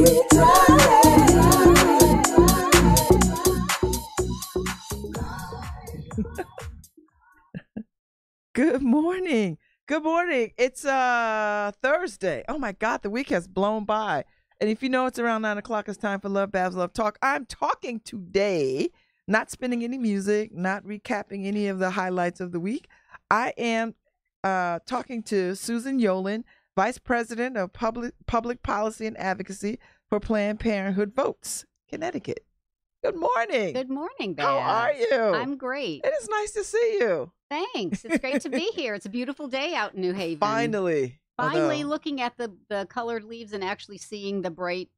Good morning. Good morning. It's Thursday. Oh my God, the week has blown by. And if you know it's around 9 o'clock, it's time for Lovebabz Lovetalk. I'm talking today, not spinning any music, not recapping any of the highlights of the week. I am talking to Susan Yolen, Vice President of Public Policy and Advocacy for Planned Parenthood Votes, Connecticut. Good morning. Good morning, Babz. How are you? I'm great. It is nice to see you. Thanks. It's great to be here. It's a beautiful day out in New Haven. Finally. Looking at the colored leaves and actually seeing the bright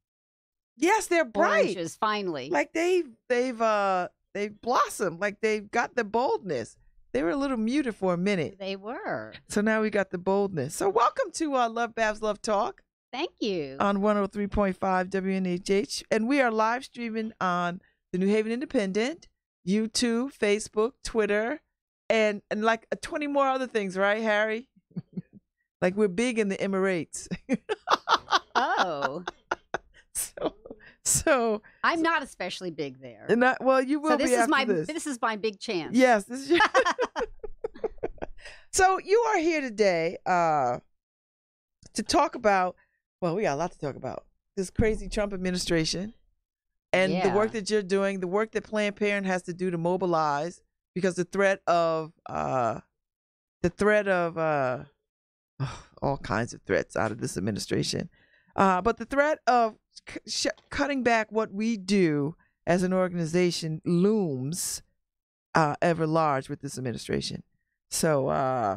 Yes, they're bright. oranges, finally. Like they've blossomed. Like they've got the boldness. They were a little muted for a minute. They were. So now we got the boldness. So welcome to Lovebabz Lovetalk Thank you. on 103.5 WNHH. And we are live streaming on the New Haven Independent, YouTube, Facebook, Twitter, and like 20 more other things, right, Harry? Like we're big in the Emirates. Oh. So I'm not especially big there. Well, you will be after this. This is my big chance. Yes. This is So you are here today to talk about, well, we got a lot to talk about. This crazy Trump administration and the work that you're doing, the work that Planned Parenthood has to do to mobilize because the threat of all kinds of threats out of this administration. But the threat of cutting back what we do as an organization looms ever large with this administration. So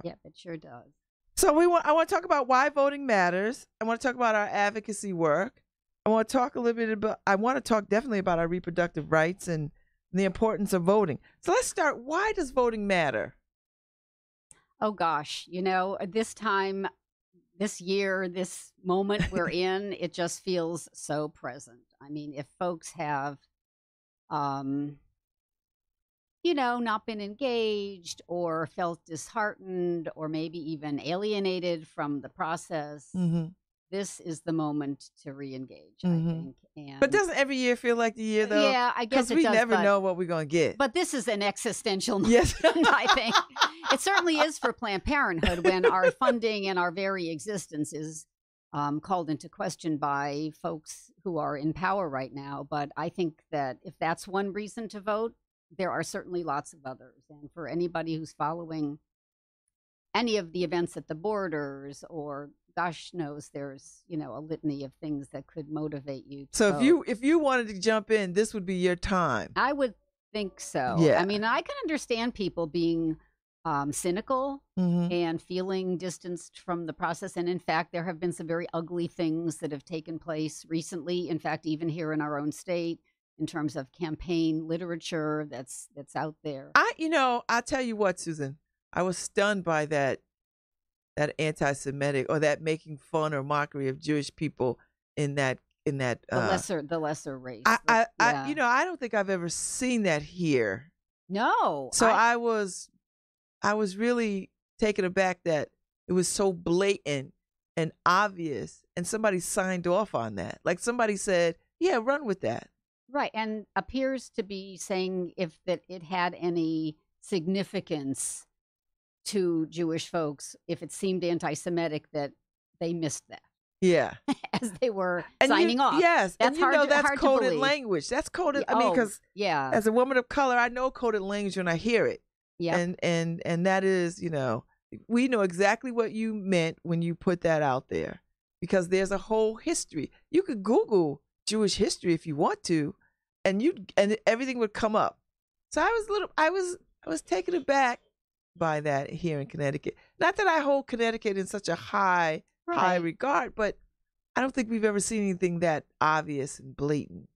Yep, it sure does. So I want to talk about why voting matters. I want to talk about our advocacy work. I want to talk definitely about our reproductive rights and the importance of voting. So let's start. Why does voting matter? Oh gosh, this time, this year, this moment we're in, it just feels so present. I mean, if folks have, not been engaged or felt disheartened or maybe even alienated from the process, this is the moment to re-engage, I think. But doesn't every year feel like the year, though? Yeah, I guess it does. Because we never know what we're going to get. But this is an existential moment, yes. I think. It certainly is for Planned Parenthood when our funding and our very existence is called into question by folks who are in power right now. But I think that if that's one reason to vote, there are certainly lots of others. And for anybody who's following any of the events at the borders or gosh knows there's, a litany of things that could motivate you. So if you wanted to jump in, this would be your time. I would think so. Yeah. I mean, I can understand people being cynical and feeling distanced from the process. And in fact, there have been some very ugly things that have taken place recently. In fact, even here in our own state, in terms of campaign literature that's out there. I tell you what, Susan, I was stunned by that anti-Semitic or that making fun or mockery of Jewish people in that the lesser race. I don't think I've ever seen that here. No. So I was really taken aback that it was so blatant and obvious, and somebody signed off on that. Like somebody said, "Yeah, run with that." Right, and appears to be saying if that it had any significance to Jewish folks, if it seemed anti-Semitic, that they missed that. Yeah, as they were signing off. Yes, that's that's coded language. That's coded. I mean, because as a woman of color, I know coded language when I hear it. Yeah, and that is, we know exactly what you meant when you put that out there, because there's a whole history. You could Google Jewish history if you want to, and everything would come up. So I was taken aback by that here in Connecticut. Not that I hold Connecticut in such a high regard, but I don't think we've ever seen anything that obvious and blatant.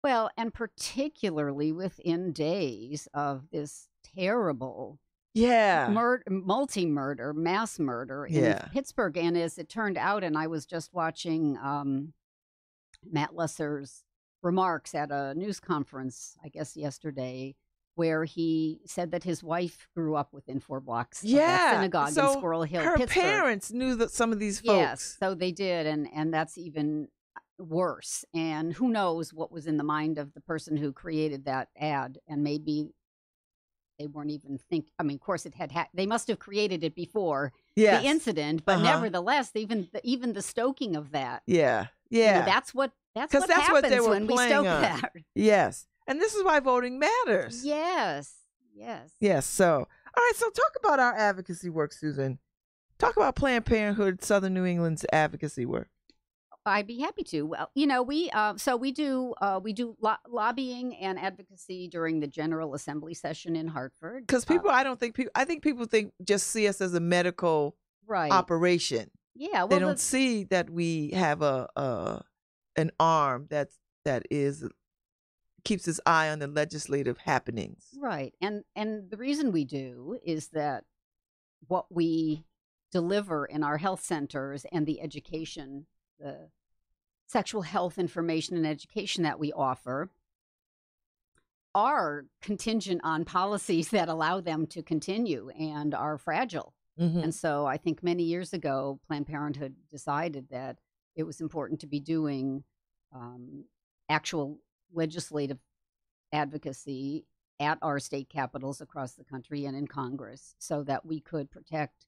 Well, and particularly within days of this terrible multi-murder, mass murder in Pittsburgh. And as it turned out, and I was just watching Matt Lesser's remarks at a news conference, I guess yesterday, where he said that his wife grew up within 4 blocks of that synagogue in Squirrel Hill, her Pittsburgh. Parents knew that some of these folks. Yes, so they did, and that's even worse. And who knows what was in the mind of the person who created that ad, and maybe they weren't even I mean, of course, they must have created it before the incident, but nevertheless, even the stoking of that. Yeah. That's what happens when we stoke that. Yes. And this is why voting matters. Yes. So, all right. So talk about our advocacy work, Susan. Talk about Planned Parenthood, Southern New England's advocacy work. I'd be happy to. Well, we do lobbying and advocacy during the General Assembly session in Hartford. Because I think people just see us as a medical operation. Yeah, well, they don't see that we have an arm that keeps its eye on the legislative happenings. Right, and the reason we do is that what we deliver in our health centers and the education, the sexual health information and education that we offer, are contingent on policies that allow them to continue and are fragile. Mm-hmm. And so I think many years ago, Planned Parenthood decided that it was important to be doing actual legislative advocacy at our state capitals across the country and in Congress, so that we could protect,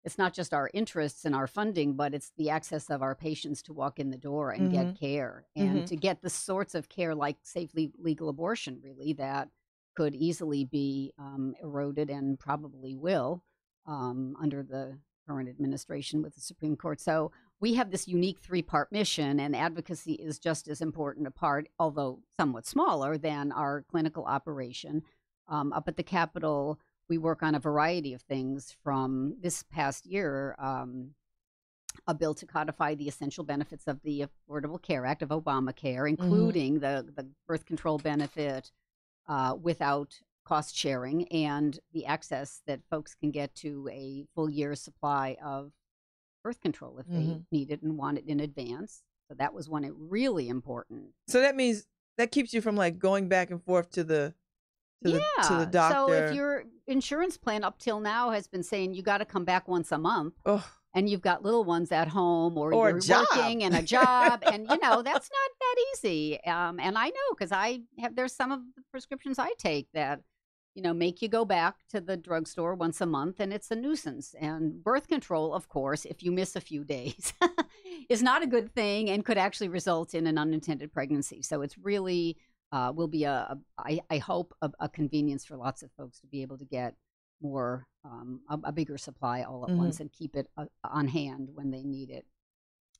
it's not just our interests and our funding, but it's the access of our patients to walk in the door and get care, and to get the sorts of care like safely legal abortion, really, that could easily be eroded and probably will under the current administration with the Supreme Court. So we have this unique three-part mission, and advocacy is just as important a part, although somewhat smaller, than our clinical operation. Up at the Capitol, we work on a variety of things. From this past year, a bill to codify the essential benefits of the Affordable Care Act of Obamacare, including the birth control benefit without cost sharing, and the access that folks can get to a full year's supply of birth control if they need it and want it in advance. So that was one really important. So that means that keeps you from like going back and forth to the doctor. So if your insurance plan up till now has been saying you got to come back once a month, and you've got little ones at home, or you're working and a job, and that's not that easy. And I know, because there's some of the prescriptions I take that make you go back to the drugstore once a month, and it's a nuisance. And birth control, of course, if you miss a few days, is not a good thing and could actually result in an unintended pregnancy. So it's really will be I hope a convenience for lots of folks to be able to get more a bigger supply all at once and keep it on hand when they need it.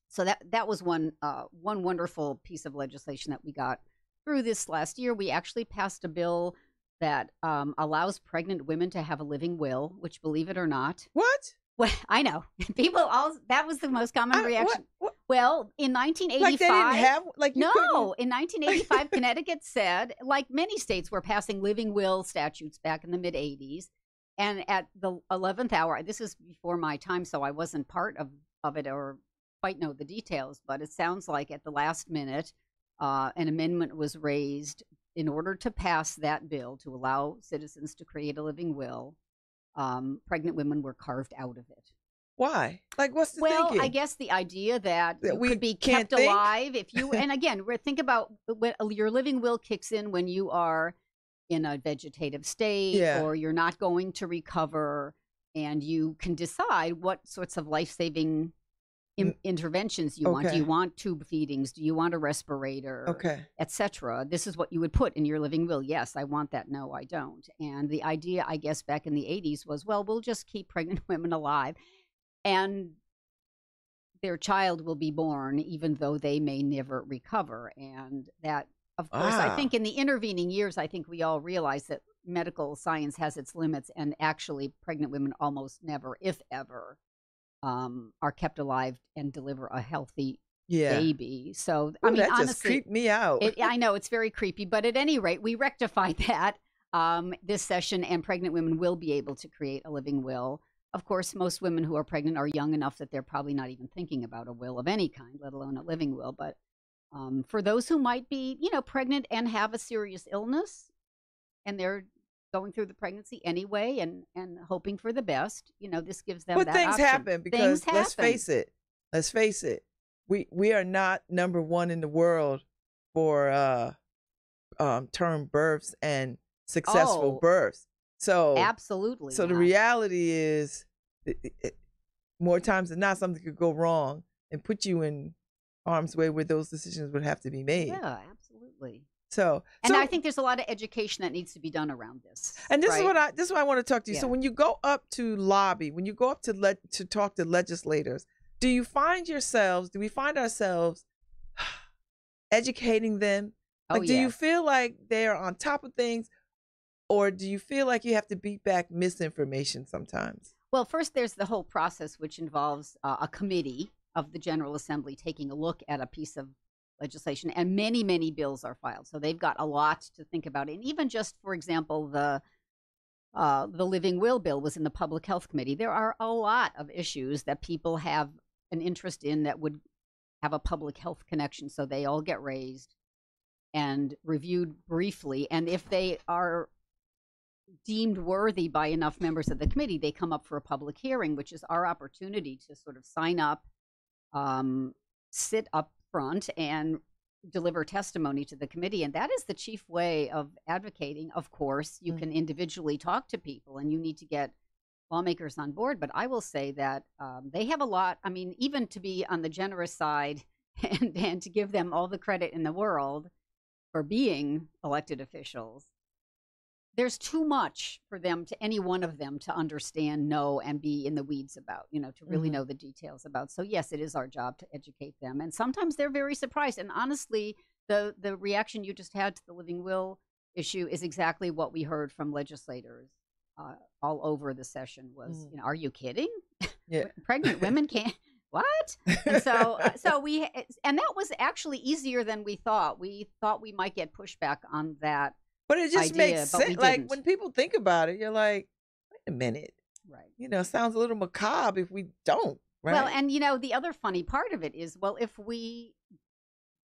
So that was one wonderful piece of legislation that we got through this last year. We actually passed a bill that allows pregnant women to have a living will, which, believe it or not. What? Well, I know. That was the most common reaction. What? Well, in 1985. Like they didn't have, in 1985, Connecticut said, like many states were passing living will statutes back in the mid 80s. And at the 11th hour, this is before my time, so I wasn't part of it or quite know the details, but it sounds like at the last minute, an amendment was raised in order to pass that bill to allow citizens to create a living will. Pregnant women were carved out of it. Why? Like, what's the thinking? Well, I guess the idea that you could be kept alive if you, and again, think about when your living will kicks in when you are in a vegetative state, or you're not going to recover, and you can decide what sorts of life-saving interventions you want. Do you want tube feedings? Do you want a respirator? Etc. This is what you would put in your living will. Yes, I want that. No, I don't. And the idea, I guess, back in the 80s was, well, we'll just keep pregnant women alive, and their child will be born even though they may never recover. And that, of course, I think in the intervening years, I think we all realize that medical science has its limits, and actually pregnant women almost never, if ever, are kept alive and deliver a healthy baby. So, I mean, that honestly, just creeped me out. I know it's very creepy, but at any rate, we rectified that this session, and pregnant women will be able to create a living will. Of course, most women who are pregnant are young enough that they're probably not even thinking about a will of any kind, let alone a living will. But for those who might be, pregnant and have a serious illness, and they're going through the pregnancy anyway and hoping for the best, this gives them that option. But things happen, because let's face it, we are not number one in the world for term births and successful births. So absolutely. So the reality is, more times than not, something could go wrong and put you in harm's way where those decisions would have to be made. Yeah, absolutely. So I think there's a lot of education that needs to be done around this. And this is what I want to talk to you. Yeah. So when you go up to lobby, when you go up to talk to legislators, do we find ourselves educating them? Like, do you feel like they're on top of things, or do you feel like you have to beat back misinformation sometimes? Well, first there's the whole process, which involves a committee of the General Assembly taking a look at a piece of legislation, and many, many bills are filed. So they've got a lot to think about. And even just, for example, the Living Will bill was in the Public Health Committee. There are a lot of issues that people have an interest in that would have a public health connection. So they all get raised and reviewed briefly. And if they are deemed worthy by enough members of the committee, they come up for a public hearing, which is our opportunity to sort of sign up, sit up front and deliver testimony to the committee. And that is the chief way of advocating. Of course, you can individually talk to people and you need to get lawmakers on board. But I will say that they have a lot. I mean, even to be on the generous side and to give them all the credit in the world for being elected officials, there's too much for them, to any one of them, to understand, know, and be in the weeds about, to really know the details about. So yes, it is our job to educate them. And sometimes they're very surprised. And honestly, the reaction you just had to the Living Will issue is exactly what we heard from legislators all over the session was, are you kidding? Yeah. Pregnant women can't. What? And so and that was actually easier than we thought. We thought we might get pushback on that. But it just makes sense. Like, when people think about it, you're like, wait a minute. Right. Sounds a little macabre if we don't. Right. Well, and, the other funny part of it is, well, if we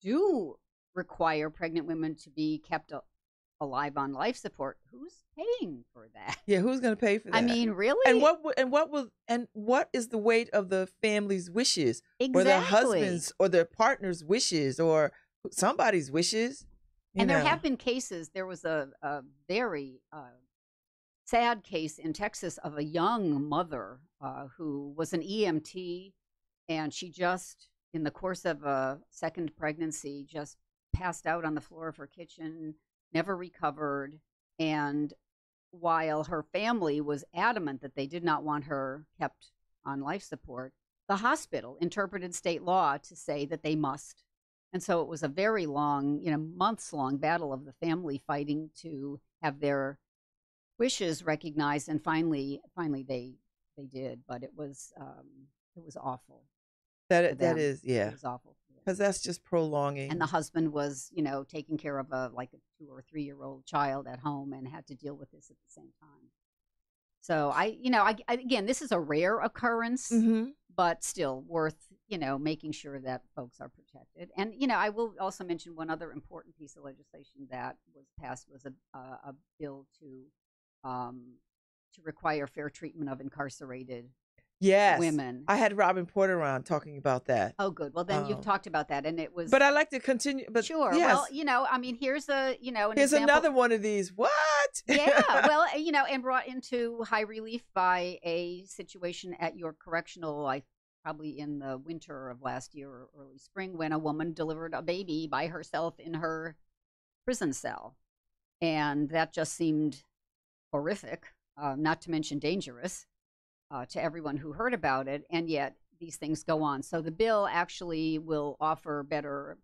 do require pregnant women to be kept alive on life support, who's paying for that? Yeah, who's going to pay for that? I mean, really? And what is the weight of the family's wishes? Exactly. Or their husband's or their partner's wishes or somebody's wishes? And there have been cases. There was a very sad case in Texas of a young mother who was an EMT, and she just, in the course of a second pregnancy, just passed out on the floor of her kitchen, never recovered. And while her family was adamant that they did not want her kept on life support, the hospital interpreted state law to say that they must. And so it was a very long, months-long battle of the family fighting to have their wishes recognized, and finally they did. But it was awful. That is, yeah. It was awful. Because that's just prolonging. And the husband was, taking care of a 2 or 3 year old child at home and had to deal with this at the same time. So again, this is a rare occurrence, but still worth, making sure that folks are protected. And, I will also mention one other important piece of legislation that was passed was a bill to require fair treatment of incarcerated women. I had Robin Porter on talking about that. Oh, good. Well, then you've talked about that, and it was. But I'd like to continue. But sure. Yes. Well, here's an here's example. another one of these. What? Yeah. Well, and brought into high relief by a situation at York Correctional, probably in the winter of last year or early spring, when a woman delivered a baby by herself in her prison cell, and that just seemed horrific, not to mention dangerous. To everyone who heard about it, and yet these things go on. So the bill actually will offer better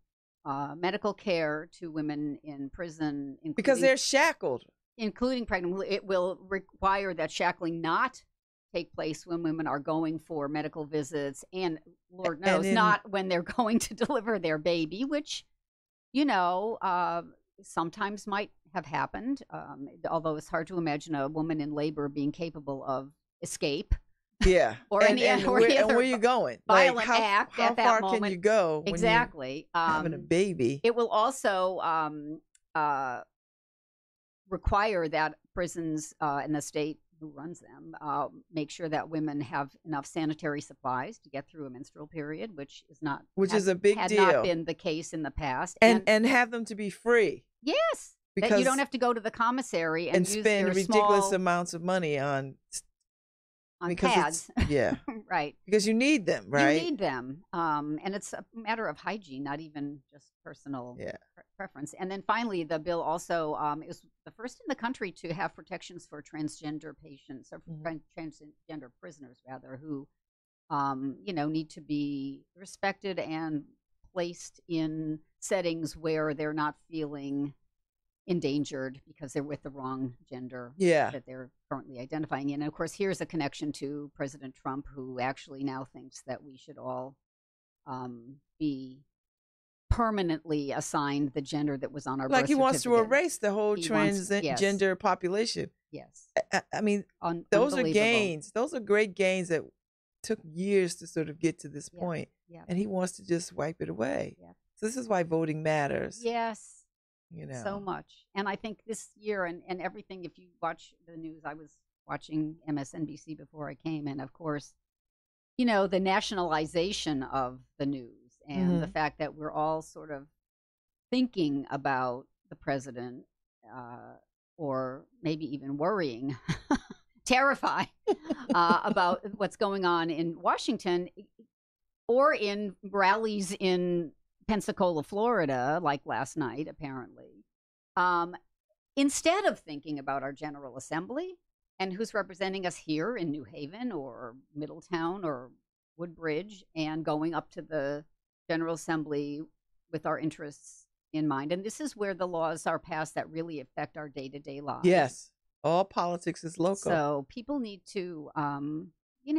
medical care to women in prison, because they're shackled, including pregnant. It will require that shackling not take place when women are going for medical visits, and Lord knows, not when they're going to deliver their baby, which sometimes might have happened. Although it's hard to imagine a woman in labor being capable of escape. Yeah. Or where are you going? Violent act how at that far moment. Can you go? Exactly. When you're having a baby. It will also require that prisons in the state who runs them, make sure that women have enough sanitary supplies to get through a menstrual period, which is a big deal. Had not been the case in the past, and have them to be free. Yes, because that you don't have to go to the commissary and use spend ridiculous amounts of money on pads. Yeah, right. Because you need them, right? You need them, and it's a matter of hygiene, not even just personal preference. And then finally, the bill also is the first in the country to have protections for transgender patients or transgender prisoners, rather, who need to be respected and placed in settings where they're not feeling endangered because they're with the wrong gender that they're currently identifying in. And of course, here's a connection to President Trump, who actually now thinks that we should all be permanently assigned the gender that was on our birth certificate. He wants to erase the whole transgender population. Yes. I mean, those are gains. Those are great gains that took years to sort of get to this point. Yeah. And he wants to just wipe it away. Yeah. So this is why voting matters. Yes. So much. And I think this year and everything, if you watch the news, I was watching MSNBC before I came, and of course, the nationalization of the news and the fact that we're all sort of thinking about the president, or maybe even worrying, terrified about what's going on in Washington or in rallies in Pensacola, Florida, like last night, apparently, instead of thinking about our General Assembly and who's representing us here in New Haven or Middletown or Woodbridge, and going up to the General Assembly with our interests in mind. And this is where the laws are passed that really affect our day-to-day lives. Yes. All politics is local. So people need to,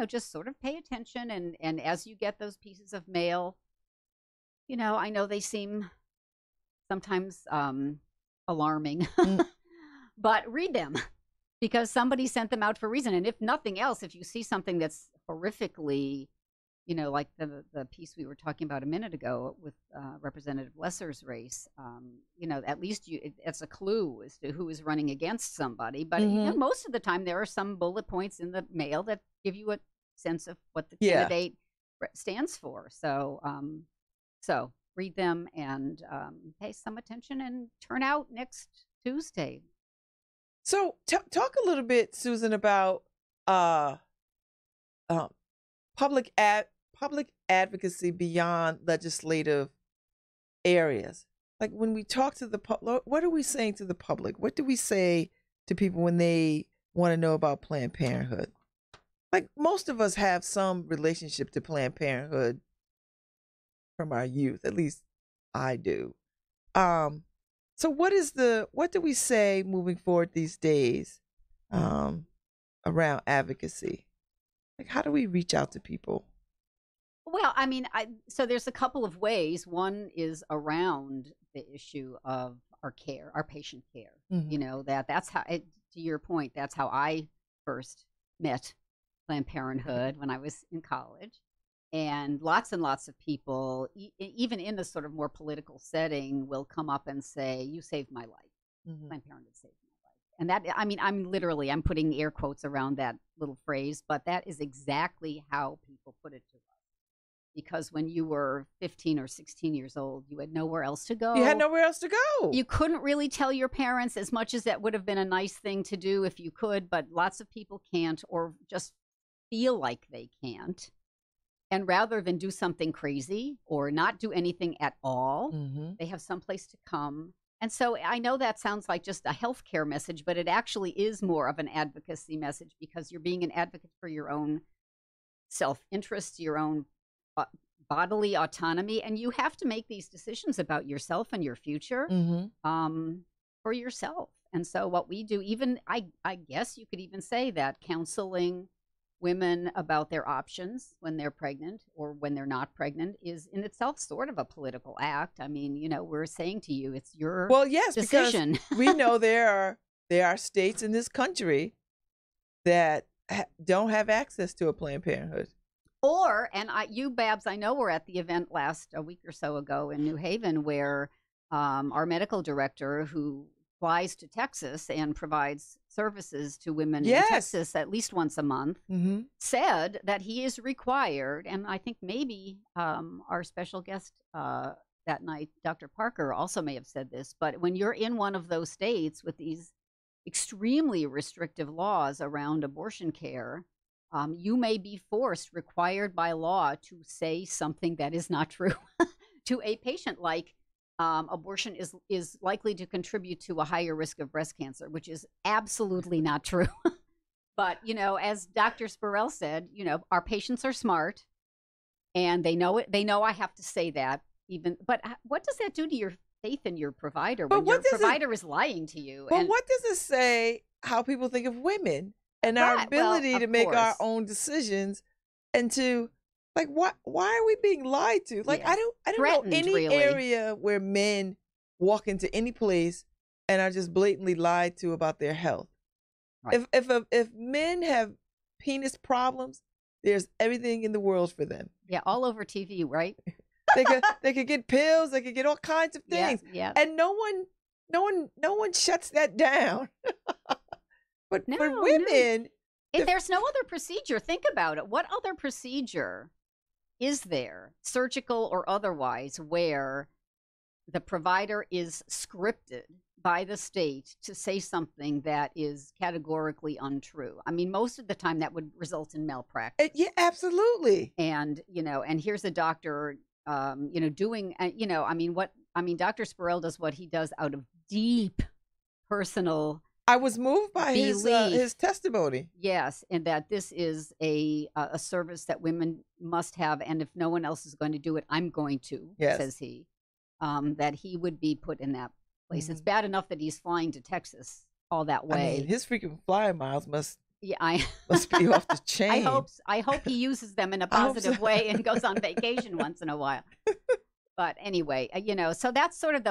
just sort of pay attention. And as you get those pieces of mail, I know they seem sometimes alarming, but read them because somebody sent them out for a reason. And if nothing else, if you see something that's horrifically, like the piece we were talking about a minute ago with Representative Lesser's race, at least it's a clue as to who is running against somebody. But most of the time, there are some bullet points in the mail that give you a sense of what the candidate stands for. So read them and pay some attention and turn out next Tuesday. So talk a little bit, Susan, about public advocacy beyond legislative areas. Like when we talk to the public, what are we saying to the public? What do we say to people when they want to know about Planned Parenthood? Like most of us have some relationship to Planned Parenthood from our youth, at least I do. So what do we say moving forward these days around advocacy? Like how do we reach out to people? Well, I mean, so there's a couple of ways. One is around the issue of our care, our patient care. That's how, to your point, that's how I first met Planned Parenthood when I was in college. And lots of people, even in this sort of more political setting, will come up and say, "You saved my life. Planned Parenthood saved my life." And that, I mean, I'm putting air quotes around that little phrase, but that is exactly how people put it to us. Because when you were 15 or 16 years old, you had nowhere else to go. You had nowhere else to go. You couldn't really tell your parents, as much as that would have been a nice thing to do if you could, but lots of people can't, or just feel like they can't. And rather than do something crazy or not do anything at all, they have someplace to come. And so I know that sounds like just a healthcare message, but it actually is more of an advocacy message, because you're being an advocate for your own self-interest, your own bodily autonomy, and you have to make these decisions about yourself and your future for yourself. And so what we do, even I guess you could even say that counseling women about their options when they're pregnant or when they're not pregnant is in itself sort of a political act. I mean, we're saying to you, it's your decision. Because we know there are states in this country that don't have access to a Planned Parenthood. You, Babz, I know were at the event a week or so ago in New Haven, where our medical director, who flies to Texas and provides services to women in Yes. Texas at least once a month, said that he is required, and I think maybe our special guest that night, Dr. Parker, also may have said this, but when you're in one of those states with these extremely restrictive laws around abortion care, you may be required by law to say something that is not true to a patient, like abortion is likely to contribute to a higher risk of breast cancer, which is absolutely not true. But, as Dr. Spurrell said, our patients are smart and they know it. They know I have to say that but what does that do to your faith in your provider when your provider is lying to you? But what does it say how people think of women and our ability to make our own decisions and to why are we being lied to? I don't know any area where men walk into any place and are just blatantly lied to about their health. Right. If men have penis problems, there's everything in the world for them. Yeah, all over TV, right? They could get pills, they could get all kinds of things. Yeah. And no one shuts that down. But for women, there's no other procedure. Think about it. What other procedure is there, surgical or otherwise, where the provider is scripted by the state to say something that is categorically untrue? I mean, most of the time that would result in malpractice. Yeah, absolutely. And, and here's a doctor, doing, Dr. Spurrell does what he does out of deep personal I was moved by his testimony. Yes, and that this is a service that women must have, and if no one else is going to do it, I'm going to, says he. That he would be put in that place. It's bad enough that he's flying to Texas all that way. I mean, his freaking flying miles must be off the chain. I hope he uses them in a positive way and goes on vacation once in a while. But anyway, so that's sort of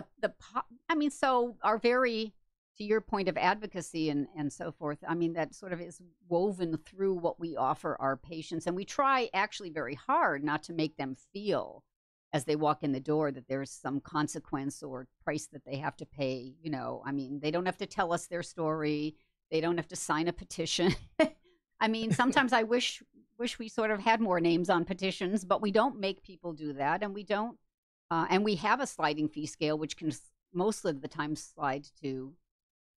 so our very, to your point of advocacy and so forth, that sort of is woven through what we offer our patients. And we try actually very hard not to make them feel as they walk in the door that there's some consequence or price that they have to pay. They don't have to tell us their story. They don't have to sign a petition. Sometimes I wish we sort of had more names on petitions, but we don't make people do that. And we don't, and we have a sliding fee scale, which can most of the time slide to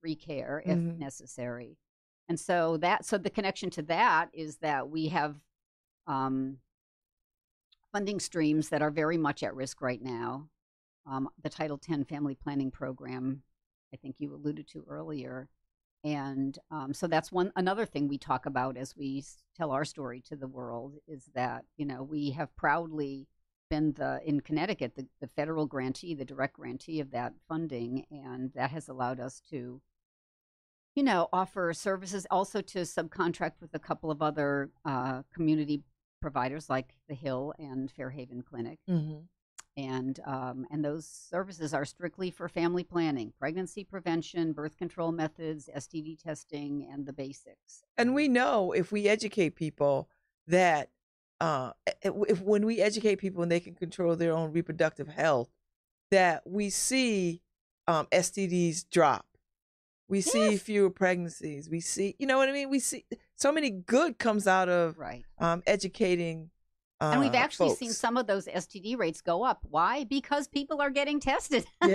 free care if necessary. And so the connection to that is that we have funding streams that are very much at risk right now. The Title X Family Planning Program, I think you alluded to earlier. And so that's another thing we talk about as we tell our story to the world is that, we have proudly been in Connecticut, the federal grantee, the direct grantee of that funding. And that has allowed us to, offer services, also to subcontract with a couple of other community providers like the Hill and Fairhaven Clinic. And those services are strictly for family planning, pregnancy prevention, birth control methods, STD testing, and the basics. And we know if we educate people that when we educate people and they can control their own reproductive health, that we see STDs drop. We see fewer pregnancies. We see, we see so many good comes out of educating. And we've actually seen some of those STD rates go up. Why? Because people are getting tested. And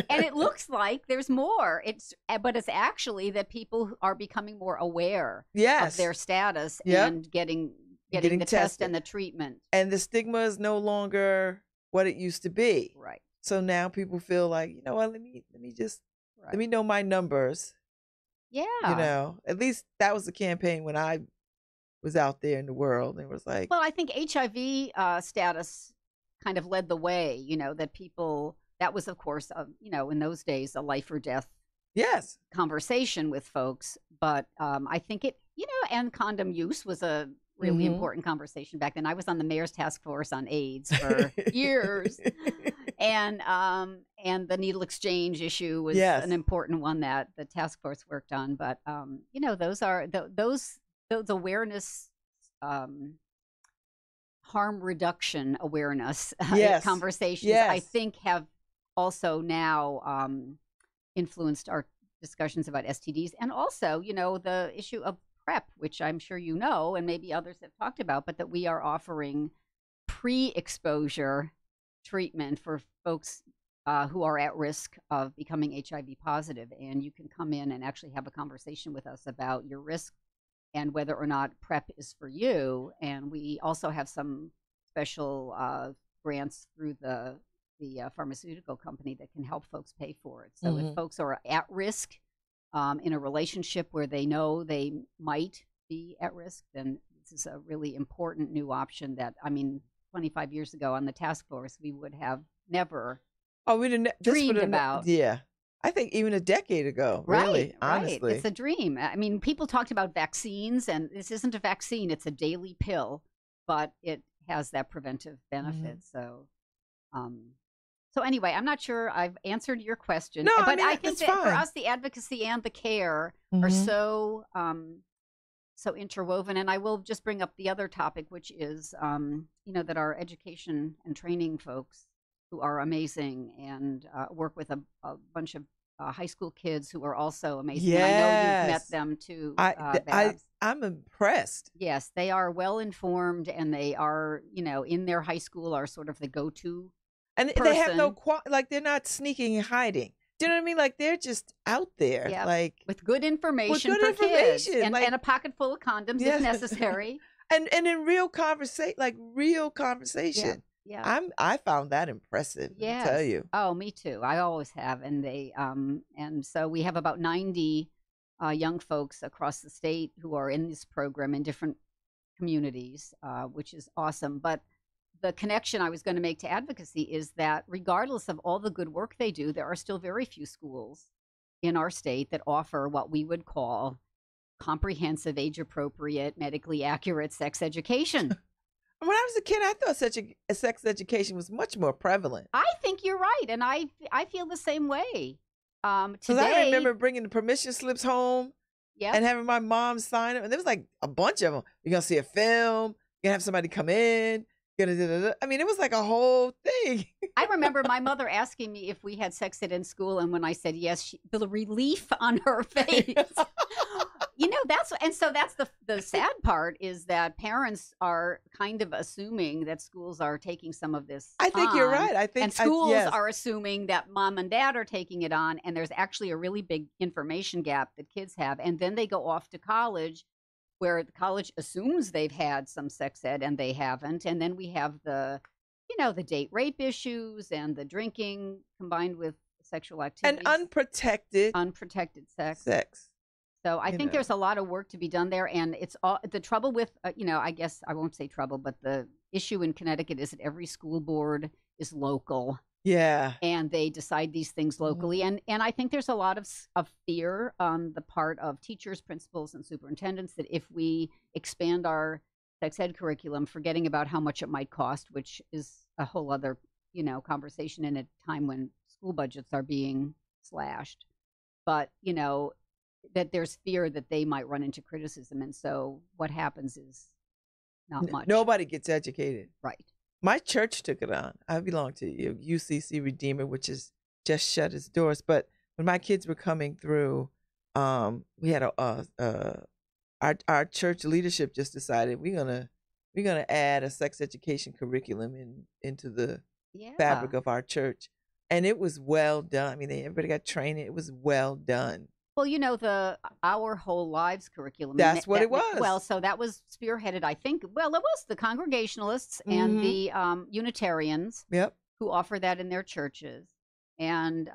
it looks like there's more. But it's actually that people are becoming more aware of their status and getting the test and the treatment. And the stigma is no longer what it used to be. Right. So now people feel like, let me know my numbers. Yeah. At least that was the campaign when I was out there in the world. It was like, well, I think HIV status kind of led the way, that people, that was of course, in those days, a life or death conversation with folks. But I think it, and condom use was a really important conversation back then. I was on the mayor's task force on AIDS for years. And the needle exchange issue was an important one that the task force worked on. But, those are those awareness, harm reduction awareness conversations, I think have also now influenced our discussions about STDs. And also, the issue of PrEP, which I'm sure you know, and maybe others have talked about, but that we are offering pre-exposure treatment for folks who are at risk of becoming HIV positive. And you can come in and actually have a conversation with us about your risk and whether or not PrEP is for you. And we also have some special grants through the pharmaceutical company that can help folks pay for it. So if folks are at risk in a relationship where they know they might be at risk, then this is a really important new option that, 25 years ago on the task force, we would have never dreamed about. Yeah. I think even a decade ago, really, honestly. Right. It's a dream. People talked about vaccines, and this isn't a vaccine. It's a daily pill, but it has that preventive benefit. So anyway, I'm not sure I've answered your question. No, but I think that fine. For us, the advocacy and the care are so interwoven. And I will just bring up the other topic, which is, that our education and training folks who are amazing and work with a bunch of high school kids who are also amazing. Yes. And I know you've met them too. I'm impressed. Yes, they are well informed, and they are, in their high school are sort of the go-to. And person. They have no they're not sneaking and hiding. Do you know what I mean? Like they're just out there, with good information for kids, and a pocket full of condoms if necessary. And in real conversation, Yeah. I found that impressive. Yes. I tell you. Oh, me too. I always have, and they and so we have about 90 young folks across the state who are in this program in different communities, which is awesome. But the connection I was going to make to advocacy is that regardless of all the good work they do, there are still very few schools in our state that offer what we would call comprehensive, age-appropriate, medically accurate sex education. When I was a kid, I thought sex education was much more prevalent. I think you're right, and I feel the same way. Because I remember bringing the permission slips home and having my mom sign them, and there was like a bunch of them. You're going to see a film, you're going to have somebody come in. It was like a whole thing. I remember my mother asking me if we had sex ed in school, and when I said yes, the relief on her face. That's the sad part is that parents are kind of assuming that schools are taking some of this. I think you're right. And schools are assuming that mom and dad are taking it on, and there's actually a really big information gap that kids have, and then they go off to college, where the college assumes they've had some sex ed and they haven't. And then we have the date rape issues and the drinking combined with sexual activity. And unprotected sex. So I think there's a lot of work to be done there. And it's all the trouble with, I guess I won't say trouble, but the issue in Connecticut is that every school board is local. Yeah. And they decide these things locally. And I think there's a lot of fear on the part of teachers, principals, and superintendents that if we expand our sex ed curriculum, forgetting about how much it might cost, which is a whole other, conversation in a time when school budgets are being slashed. But, that there's fear that they might run into criticism. And so what happens is not much. Nobody gets educated. Right. My church took it on. I belong to UCC Redeemer, which has just shut its doors. But when my kids were coming through, we had our church leadership just decided we're gonna add a sex education curriculum into the fabric of our church, and it was well done. Everybody got training. It was well done. Well, the Our Whole Lives curriculum. That's what it was. Well, so that was spearheaded, I think. Well, it was the Congregationalists and the Unitarians who offer that in their churches. And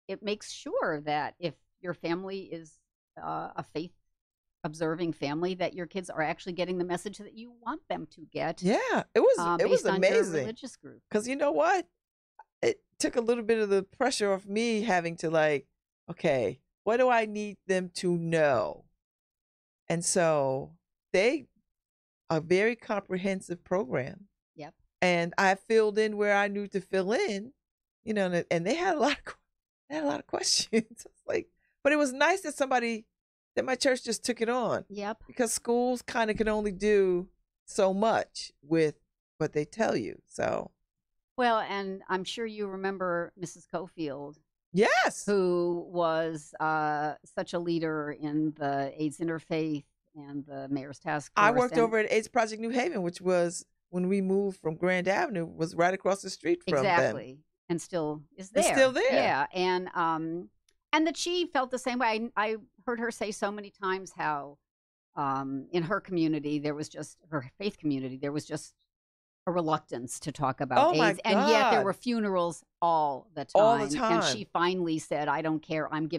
it makes sure that if your family is a faith-observing family, that your kids are actually getting the message that you want them to get. Yeah, it was amazing. On your religious group. Because you know what? It took a little bit of the pressure off me having to okay, what do I need them to know? And so they a very comprehensive program. Yep. And I filled in where I knew to fill in, and they had a lot of questions. But it was nice that my church just took it on. Yep. Because schools kind of can only do so much with what they tell you. So. Well, and I'm sure you remember Mrs. Cofield Yes. Who was such a leader in the AIDS Interfaith and the Mayor's Task Force. I worked over at AIDS Project New Haven, which was when we moved from Grand Avenue, was right across the street from them. Exactly. And still is there. It's still there. Yeah. And that she felt the same way. I heard her say so many times how in her community, her faith community, there was just a reluctance to talk about AIDS. And yet there were funerals all the time. All the time. And she finally said, I don't care. I'm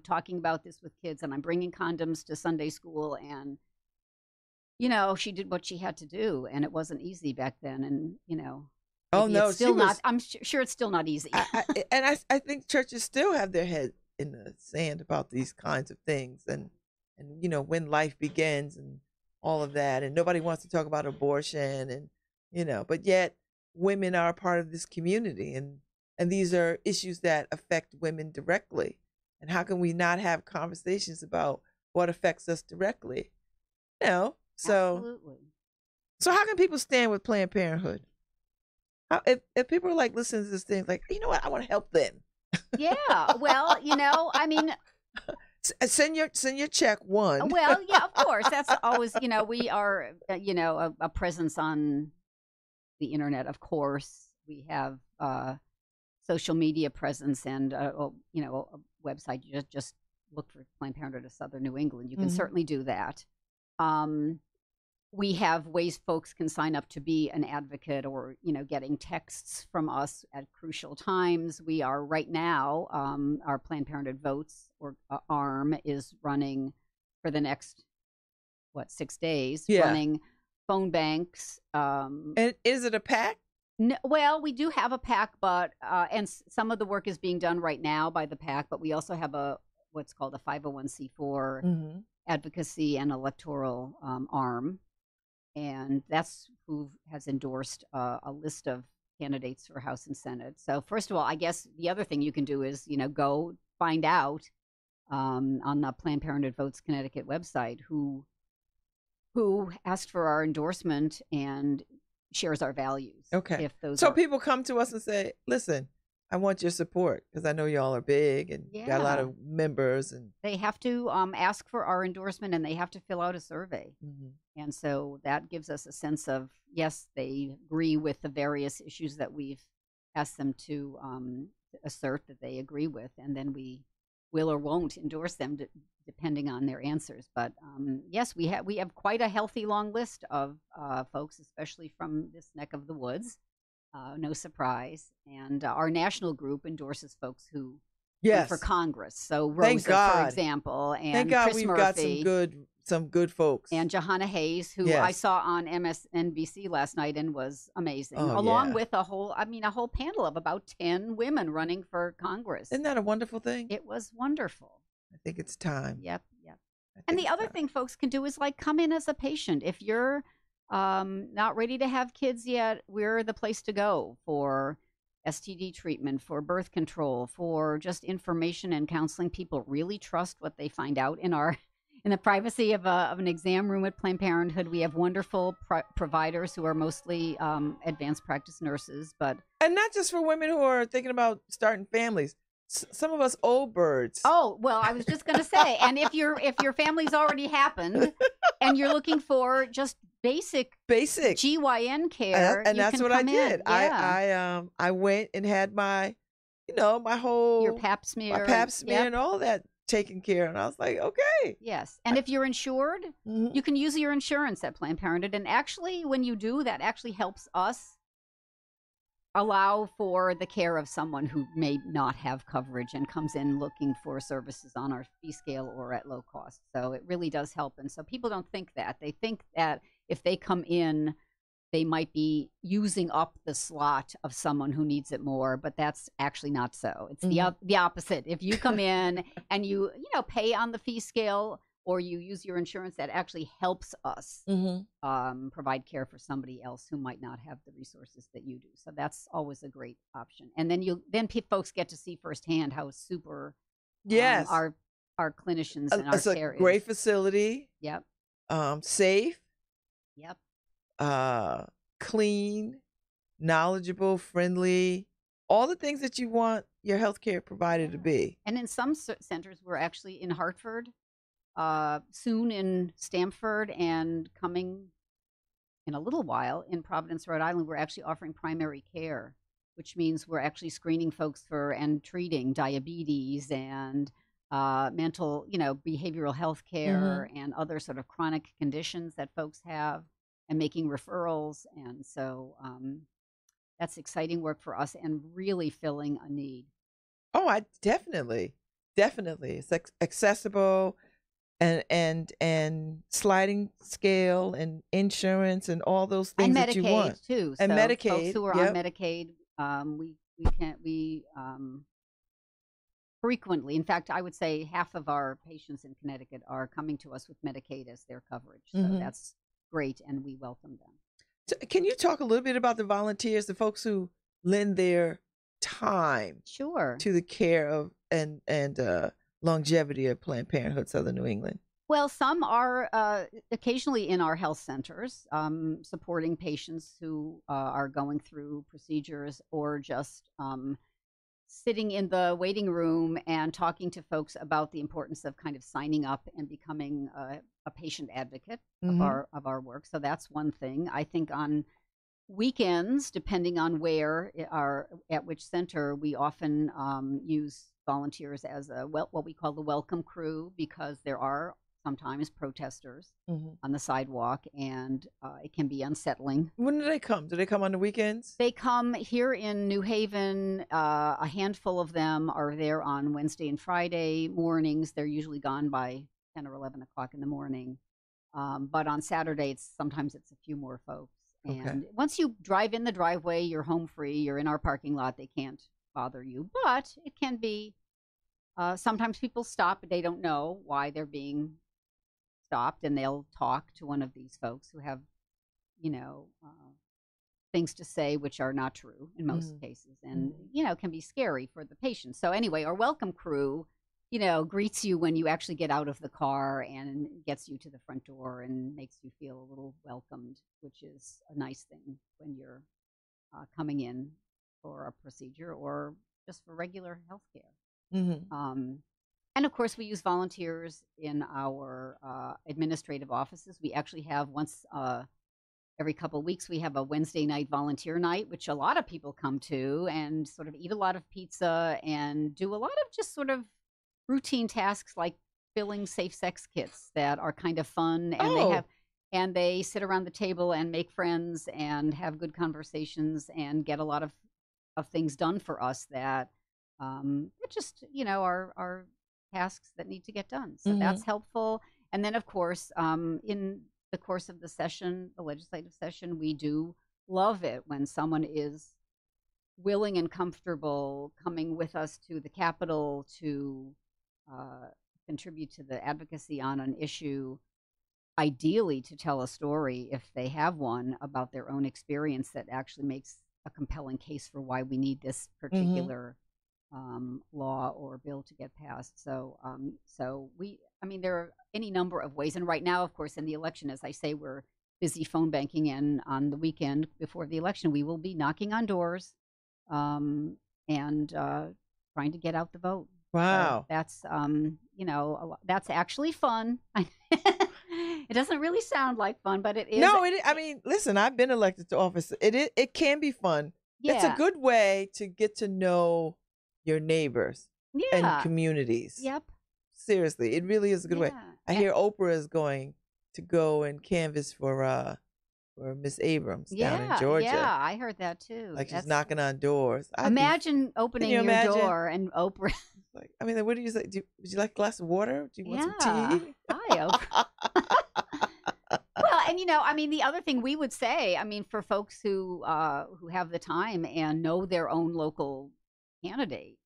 talking about this with kids, and I'm bringing condoms to Sunday school. And, she did what she had to do. And it wasn't easy back then. And, oh, no, it's still not. I'm sure it's still not easy. I think churches still have their head in the sand about these kinds of things. And when life begins and all of that. And nobody wants to talk about abortion and, but yet women are a part of this community, and these are issues that affect women directly. And how can we not have conversations about what affects us directly? So Absolutely. So how can people stand with Planned Parenthood? If people are like listening to this thing, like, you know what, I want to help them. Yeah. Well, I mean, send your check one. Well, yeah, of course. That's always, we are, a presence on the internet, of course. We have social media presence and, a website. You just look for Planned Parenthood of Southern New England. You can certainly do that. We have ways folks can sign up to be an advocate or, getting texts from us at crucial times. We are right now, our Planned Parenthood Votes or arm is running for the next, 6 days, running phone banks. And is it a PAC? No, well, we do have a PAC, but and some of the work is being done right now by the PAC, but we also have what's called a 501c4 advocacy and electoral arm. And that's who has endorsed a list of candidates for House and Senate. So first of all, I guess the other thing you can do is, go find out on the Planned Parenthood Votes Connecticut website who asked for our endorsement and shares our values. Okay. So people come to us and say, listen, I want your support because I know y'all are big and got a lot of members. And they have to ask for our endorsement, and they have to fill out a survey. And so that gives us a sense of, yes, they agree with the various issues that we've asked them to assert that they agree with. And then we will or won't endorse them depending on their answers. But yes, we have quite a healthy long list of folks, especially from this neck of the woods. No surprise. And our national group endorses folks who run for Congress. So Rosa, for example, and thank God Chris we've Murphy, got some good folks. and Johanna Hayes, who I saw on MSNBC last night and was amazing, along with a whole panel of about 10 women running for Congress. Isn't that a wonderful thing? It was wonderful. I think it's time. Yep. And the other thing folks can do is come in as a patient. If you're not ready to have kids yet, we're the place to go for STD treatment, for birth control, for just information and counseling. People really trust what they find out in the privacy of an exam room at Planned Parenthood. We have wonderful providers who are mostly advanced practice nurses, and not just for women who are thinking about starting families. Some of us old birds. Oh, well, I was just going to say, and if your family's already happened and you're looking for just basic GYN care, and that's what I did. I went and had my whole your pap smear, and all that taken care of. And I was like, okay. Yes. And if you're insured, you can use your insurance at Planned Parenthood. And actually, when you do, that actually helps us allow for the care of someone who may not have coverage and comes in looking for services on our fee scale or at low cost. So it really does help. And so people don't think that. They think that if they come in, they might be using up the slot of someone who needs it more, but that's actually not so. It's the opposite. If you come in and you pay on the fee scale or you use your insurance, that actually helps us provide care for somebody else who might not have the resources that you do. So that's always a great option. And then folks get to see firsthand how super our clinicians and our care is. It's a great facility. Yep. Safe. Yep. Clean, knowledgeable, friendly, all the things that you want your healthcare provider to be. And in some centers, we're actually in Hartford, soon in Stamford, and coming in a little while in Providence, Rhode Island. We're actually offering primary care, which means we're actually screening folks for and treating diabetes and mental, behavioral health care and other sort of chronic conditions that folks have, and making referrals. And so that's exciting work for us and really filling a need. Oh, I definitely. It's accessible and sliding scale and insurance and all those things and that you want. Medicaid too. And so Medicaid, folks who are on Medicaid, we frequently, in fact, I would say half of our patients in Connecticut are coming to us with Medicaid as their coverage. So that's great, and we welcome them. So can you talk a little bit about the volunteers, the folks who lend their time to the care of and longevity of Planned Parenthood Southern New England? Well, some are occasionally in our health centers, supporting patients who are going through procedures, or just sitting in the waiting room and talking to folks about the importance of kind of signing up and becoming a patient advocate of our work. So that's one thing. I think on weekends, depending on at which center, we often use volunteers as what we call the welcome crew, because there are sometimes protesters on the sidewalk, and it can be unsettling. When do they come? Do they come on the weekends? They come here in New Haven. A handful of them are there on Wednesday and Friday mornings. They're usually gone by 10 or 11 o'clock in the morning. But on Saturday, sometimes it's a few more folks. And once you drive in the driveway, you're home free. You're in our parking lot. They can't bother you. But it can be, sometimes people stop, but they don't know why they're being stopped, and they'll talk to one of these folks who have, things to say which are not true in most cases, and, can be scary for the patient. So anyway, our welcome crew, greets you when you actually get out of the car and gets you to the front door and makes you feel a little welcomed, which is a nice thing when you're coming in for a procedure or just for regular health care. And of course, we use volunteers in our administrative offices. We actually have once every couple of weeks, we have a Wednesday night volunteer night, which a lot of people come to and sort of eat a lot of pizza and do a lot of just sort of routine tasks like filling safe sex kits that are kind of fun. And they sit around the table and make friends and have good conversations and get a lot of things done for us that just, are tasks that need to get done. So that's helpful. And then, of course, in the course of the session, the legislative session, we do love it when someone is willing and comfortable coming with us to the Capitol to contribute to the advocacy on an issue, ideally to tell a story, if they have one, about their own experience that actually makes a compelling case for why we need this particular law or bill to get passed. So there are any number of ways. And right now, of course, in the election, as I say, we're busy phone banking, and on the weekend before the election, we will be knocking on doors and trying to get out the vote. Wow. So that's, that's actually fun. It doesn't really sound like fun, but it is. No, listen, I've been elected to office. It can be fun. Yeah. It's a good way to get to know your neighbors and communities. Yep. Seriously, it really is a good way. I hear Oprah is going to go and canvass for Miss Abrams down in Georgia. Yeah, I heard that too. Like she's knocking on doors. Imagine opening your door and Oprah. Like, what do you say? Would you like a glass of water? Do you want some tea? Hi, Oprah. Well, and the other thing we would say, for folks who have the time and know their own local candidate,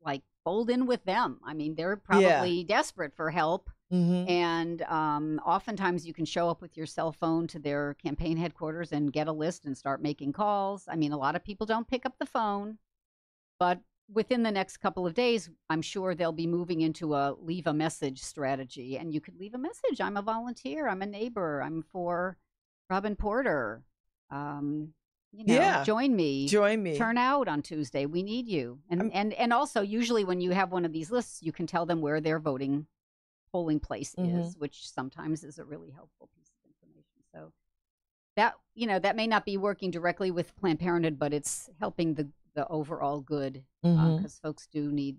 like, fold in with them. They're probably desperate for help. And oftentimes you can show up with your cell phone to their campaign headquarters and get a list and start making calls. A lot of people don't pick up the phone, but within the next couple of days, I'm sure they'll be moving into a leave a message strategy. And you could leave a message. I'm a volunteer. I'm a neighbor. I'm for Robin Porter. join me. Turn out on Tuesday. We need you. And also, usually when you have one of these lists, you can tell them where their polling place is, which sometimes is a really helpful piece of information. So that may not be working directly with Planned Parenthood, but it's helping the overall good, because folks do need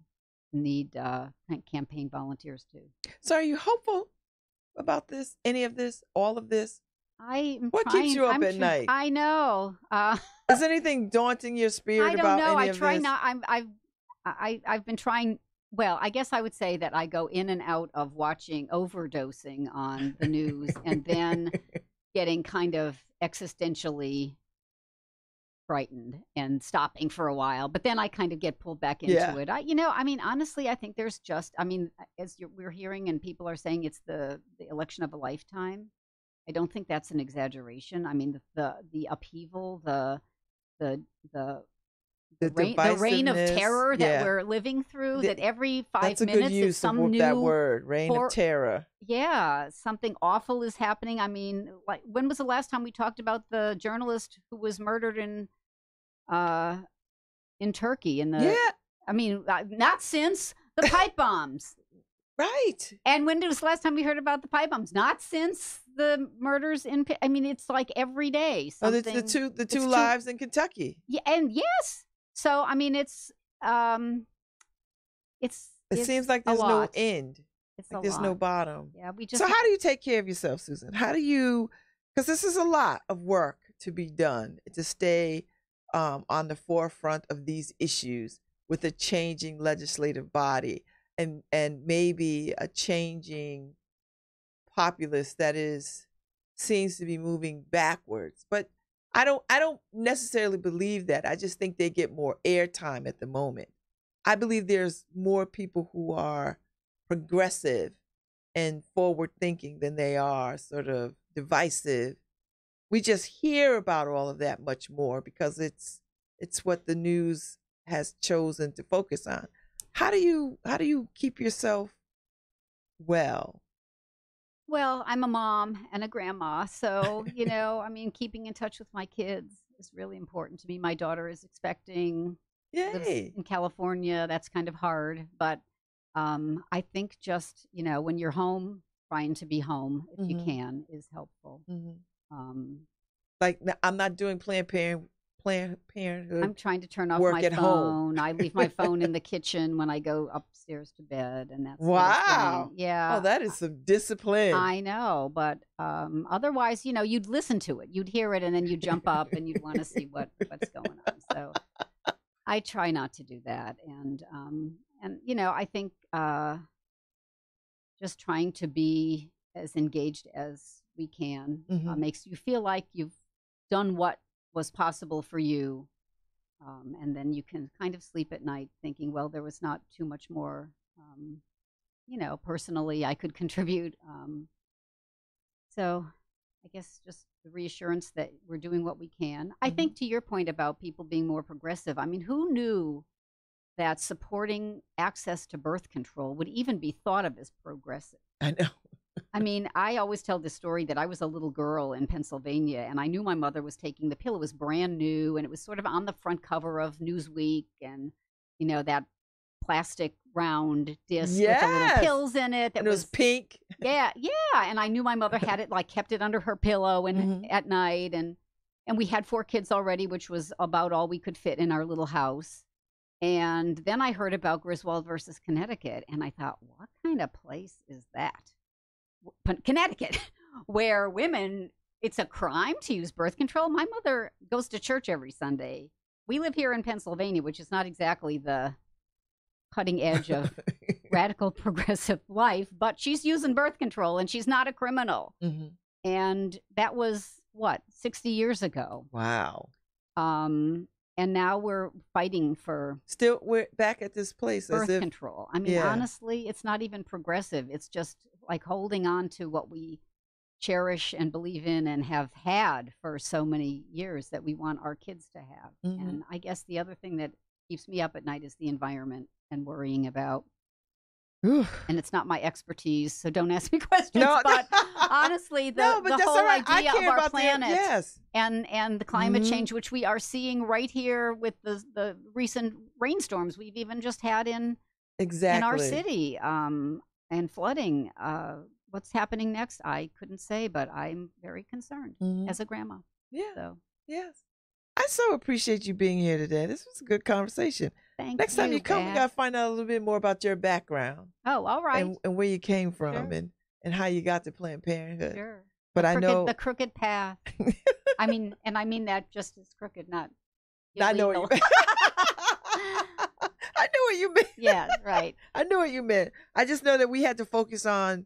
campaign volunteers too. So are you hopeful about this? Any of this? All of this? What keeps you up at night? I know. Is anything daunting your spirit about any of this? I try not. I've been trying. Well, I guess I would say that I go in and out of overdosing on the news, and then getting kind of existentially frightened and stopping for a while. But then I kind of get pulled back into it. Honestly, I think there's as we're hearing and people are saying, it's the election of a lifetime. I don't think that's an exaggeration. I mean, the upheaval, the reign of terror that we're living through, that every 5 minutes is some new that word, reign of terror. Yeah, something awful is happening. I mean, like, when was the last time we talked about the journalist who was murdered in Turkey? I mean, not since the pipe bombs. Right. And when was the last time we heard about the pipe bombs? Not since the murders I mean, it's like every day. The two lives in Kentucky. Yeah, and yes. So I mean, it seems like there's no end. There's no bottom. Yeah, So how do you take care of yourself, Susan? How do you? Because this is a lot of work to be done to stay on the forefront of these issues with a changing legislative body and maybe a changing populace that seems to be moving backwards. But I don't necessarily believe that. I just think they get more airtime at the moment. I believe there's more people who are progressive and forward thinking than they are sort of divisive. We just hear about all of that much more because it's what the news has chosen to focus on. How do you keep yourself well? Well, I'm a mom and a grandma, so, I mean, keeping in touch with my kids is really important to me. My daughter is expecting, lives in California. That's kind of hard, but I think just, when you're home, trying to be home if you can is helpful. Like, I'm not doing Planned Parenthood. I'm trying to turn off my phone. I leave my phone in the kitchen when I go upstairs to bed, and that's wow. Yeah. Oh, that is some discipline. I know, but otherwise, you'd listen to it, you'd hear it, and then you'd jump up and you'd want to see what's going on. So I try not to do that, and I think just trying to be as engaged as we can makes you feel like you've done what was possible for you, and then you can kind of sleep at night thinking, well, there was not too much more personally I could contribute. So I guess just the reassurance that we're doing what we can. I think, to your point about people being more progressive, I mean, who knew that supporting access to birth control would even be thought of as progressive? I know. I mean, I always tell this story that I was a little girl in Pennsylvania, and I knew my mother was taking the pill. It was brand new, and it was sort of on the front cover of Newsweek, and that plastic round disc with the little pills in it. That was pink. Yeah. And I knew my mother had it, like, kept it under her pillow and at night, and we had 4 kids already, which was about all we could fit in our little house. And then I heard about Griswold versus Connecticut, and I thought, what kind of place is that? Connecticut, where women, it's a crime to use birth control. My mother goes to church every Sunday. We live here in Pennsylvania, which is not exactly the cutting edge of radical progressive life, but she's using birth control, and she's not a criminal. And that was, 60 years ago. Wow. And now we're fighting for we're back at this place birth control. I mean, honestly, it's not even progressive. It's just like holding on to what we cherish and believe in and have had for so many years that we want our kids to have. And I guess the other thing that keeps me up at night is the environment and worrying about And it's not my expertise, so don't ask me questions. No. But honestly, the whole idea of our planet and the climate change, which we are seeing right here with the recent rainstorms we've even just had in our city, and flooding. What's happening next? I couldn't say, but I'm very concerned as a grandma. Yeah. So. Yes. I so appreciate you being here today. This was a good conversation. Next time you come, we got to find out a little bit more about your background. Oh, all right. And where you came from and how you got to Planned Parenthood. Sure. But I know the crooked path. I mean that just as crooked, not illegal. I know what you meant. I knew what you meant. Yeah, right. I knew what you meant. I just know that we had to focus on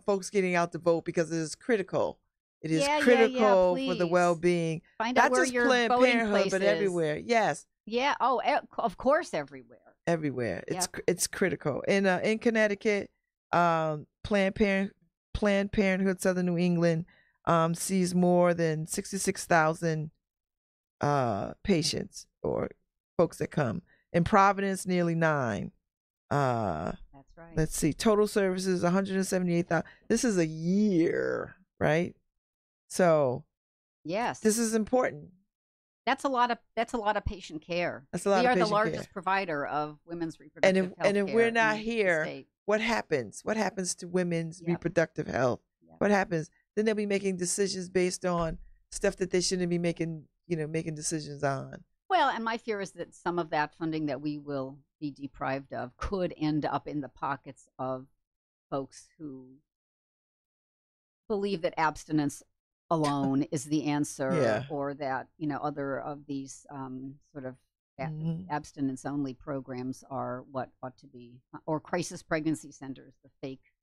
folks getting out to vote because it is critical. It is critical for the well-being. Find out not where just your Planned voting Parenthood, place but is. everywhere. Yes. Yeah. Oh, of course, everywhere. Everywhere. It's critical. In Connecticut, Planned Parenthood Southern New England sees more than 66,000 patients or folks that come. In Providence, nearly 9. That's right. Let's see. Total services 178,000. This is a year, right? So, yes, this is important. That's a lot of patient care. That's a lot we of are the patient largest care. Provider of women's reproductive health. And if we're not here, what happens? What happens to women's reproductive health? Yep. What happens? Then they'll be making decisions based on stuff that they shouldn't be making decisions on. Well, and my fear is that some of that funding that we will be deprived of could end up in the pockets of folks who believe that abstinence alone is the answer, or that other of these sort of abstinence only programs are what ought to be, or crisis pregnancy centers, the fake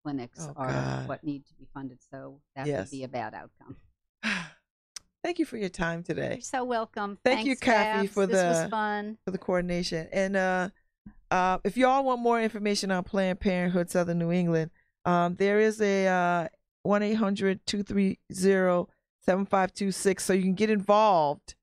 clinics are what need to be funded. So that would be a bad outcome. Thank you for your time today. You're so welcome. Thank you, Kathy, Babz. This was fun. For the coordination. And if you all want more information on Planned Parenthood Southern New England, there is a 1-800-230-7526, so you can get involved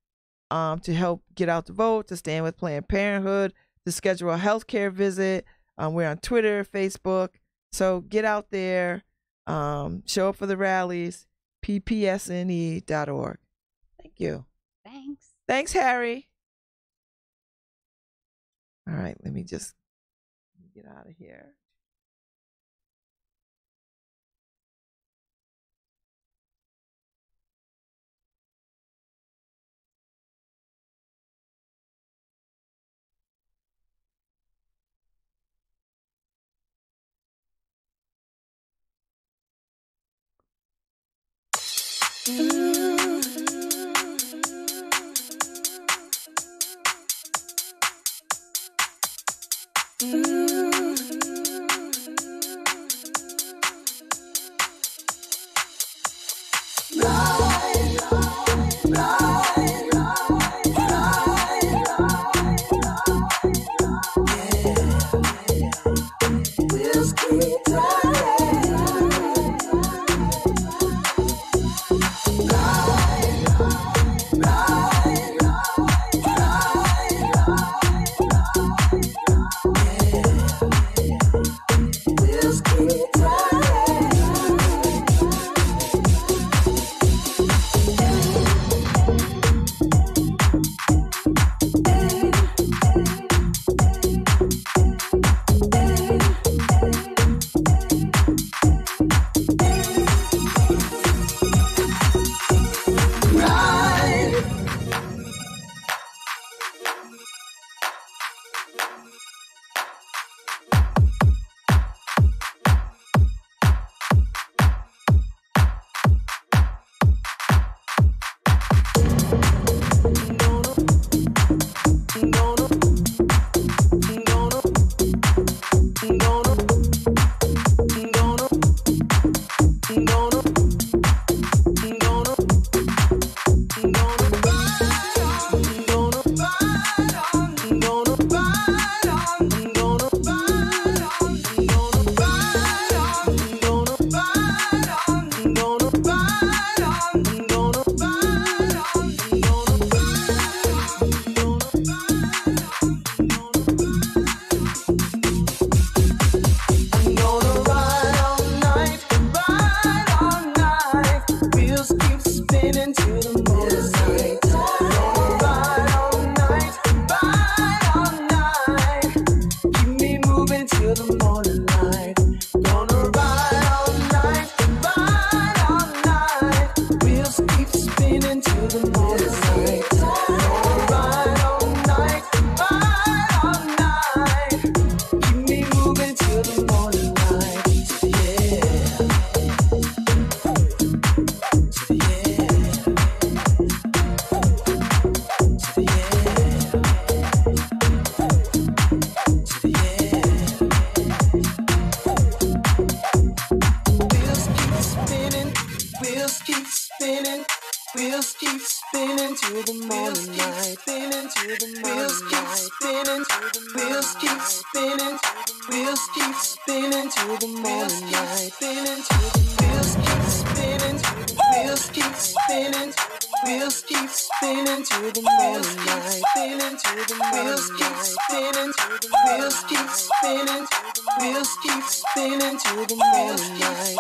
to help get out the vote, to stand with Planned Parenthood, to schedule a healthcare visit. We're on Twitter, Facebook, so get out there, show up for the rallies, ppsne.org. Thank you. Thanks, Harry. All right, let me just get out of here. the morning light. Gonna ride all night, ride all night. Wheels keep spinning till the morning light. Gonna ride all night, ride all night. Keep me moving till the morning light. Wheels keep spinning till the morning light. Wheels keep spinning, wheels keep spinning, wheels keep spinning till the morning light. Wheels keep spinning, wheels keep spinning, wheels keep spinning till the morning light. Wheels keep spinning, wheels keep spinning, wheels keep spinning till the morning light.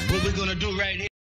What we're gonna do right here.